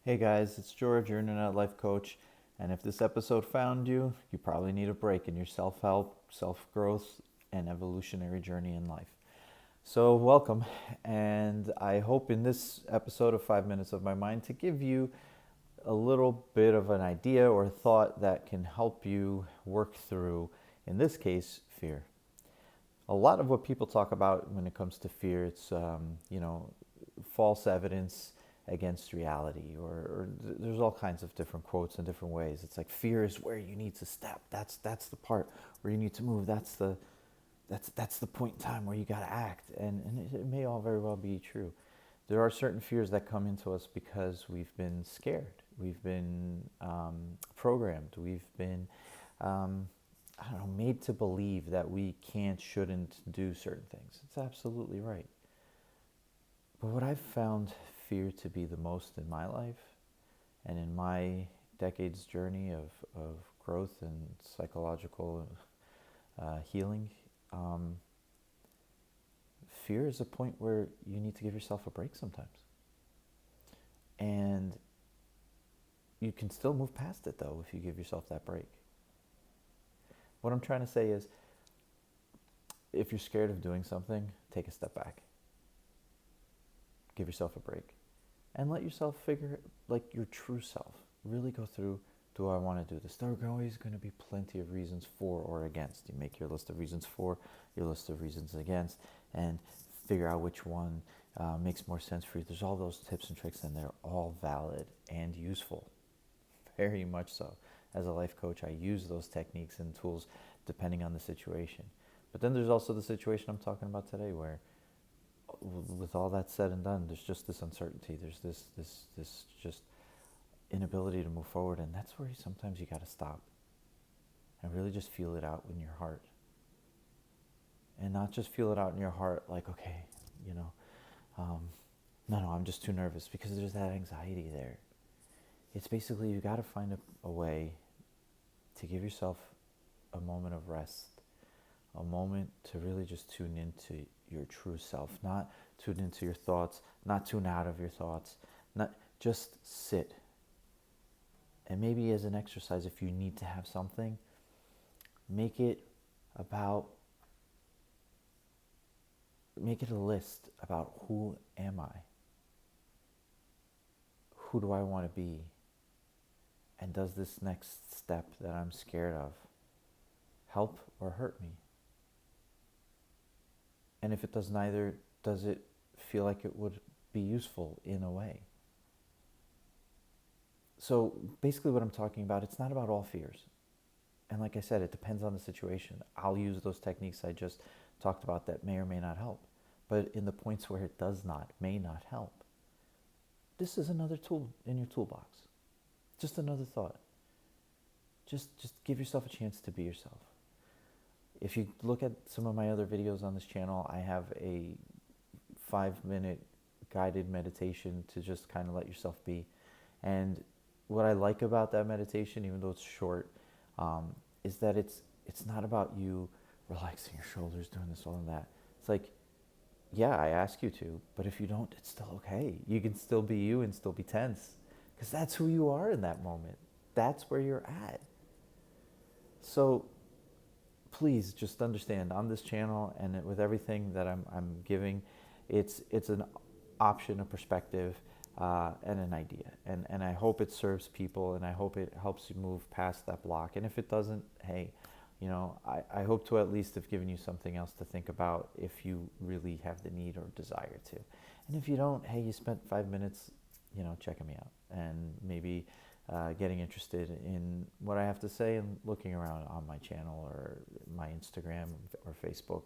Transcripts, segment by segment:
Hey guys, it's George, your internet life coach. And if this episode found you, you probably need a break in your self help, self growth, and evolutionary journey in life. So, welcome. And I hope in this episode of 5 Minutes of My Mind to give you a little bit of an idea or thought that can help you work through, in this case, fear. A lot of what people talk about when it comes to fear, it's false evidence against reality, or there's all kinds of different quotes in different ways. It's like fear is where you need to step. That's the part where you need to move. That's the point in time where you got to act, and it may all very well be true. There are certain fears that come into us because we've been scared, we've been programmed, we've been made to believe that we can't, shouldn't do certain things. It's absolutely right. But what I've found fear to be the most in my life and in my decades journey of growth and psychological healing, fear is a point where you need to give yourself a break sometimes. And you can still move past it though if you give yourself that break. What I'm trying to say is, if you're scared of doing something, take a step back. Give yourself a break. And let yourself figure, like, your true self. Really go through, do I want to do this? There are always going to be plenty of reasons for or against. You make your list of reasons for, your list of reasons against, and figure out which one makes more sense for you. There's all those tips and tricks, and they're all valid and useful. Very much so. As a life coach, I use those techniques and tools depending on the situation. But then there's also the situation I'm talking about today where, with all that said and done, there's just this uncertainty. There's this just inability to move forward, and that's where sometimes you got to stop and really just feel it out in your heart, and not just feel it out in your heart like, okay, no, I'm just too nervous, because there's that anxiety there. It's basically, you got to find a way to give yourself a moment of rest, a moment to really just tune into your true self, not tune into your thoughts, not tune out of your thoughts, not just sit. And maybe as an exercise, if you need to have something, make it a list about, who am I? Who do I want to be? And does this next step that I'm scared of help or hurt me? And if it does neither, does it feel like it would be useful in a way? So basically what I'm talking about, it's not about all fears. And like I said, it depends on the situation. I'll use those techniques I just talked about that may or may not help. But in the points where it may not help, this is another tool in your toolbox. Just another thought. Just give yourself a chance to be yourself. If you look at some of my other videos on this channel, I have a 5-minute guided meditation to just kind of let yourself be. And what I like about that meditation, even though it's short, is that it's not about you relaxing your shoulders, doing this, all of that. It's like, yeah, I ask you to, but if you don't, it's still okay. You can still be you and still be tense, because that's who you are in that moment. That's where you're at. So please just understand, on this channel and with everything that I'm giving, it's an option, a perspective, and an idea. And I hope it serves people, and I hope it helps you move past that block. And if it doesn't, hey, I hope to at least have given you something else to think about if you really have the need or desire to. And if you don't, hey, you spent 5 minutes, checking me out, and maybe getting interested in what I have to say, and looking around on my channel or my Instagram or Facebook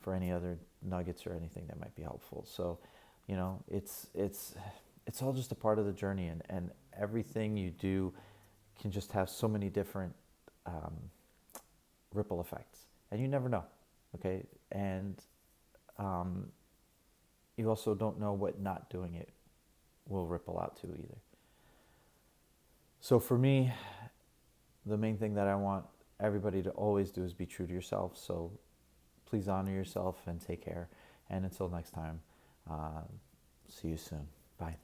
for any other nuggets or anything that might be helpful. So, it's all just a part of the journey, and everything you do can just have so many different ripple effects, and you never know, okay? And you also don't know what not doing it will ripple out to either. So for me, the main thing that I want everybody to always do is be true to yourself. So please honor yourself and take care. And until next time, see you soon. Bye.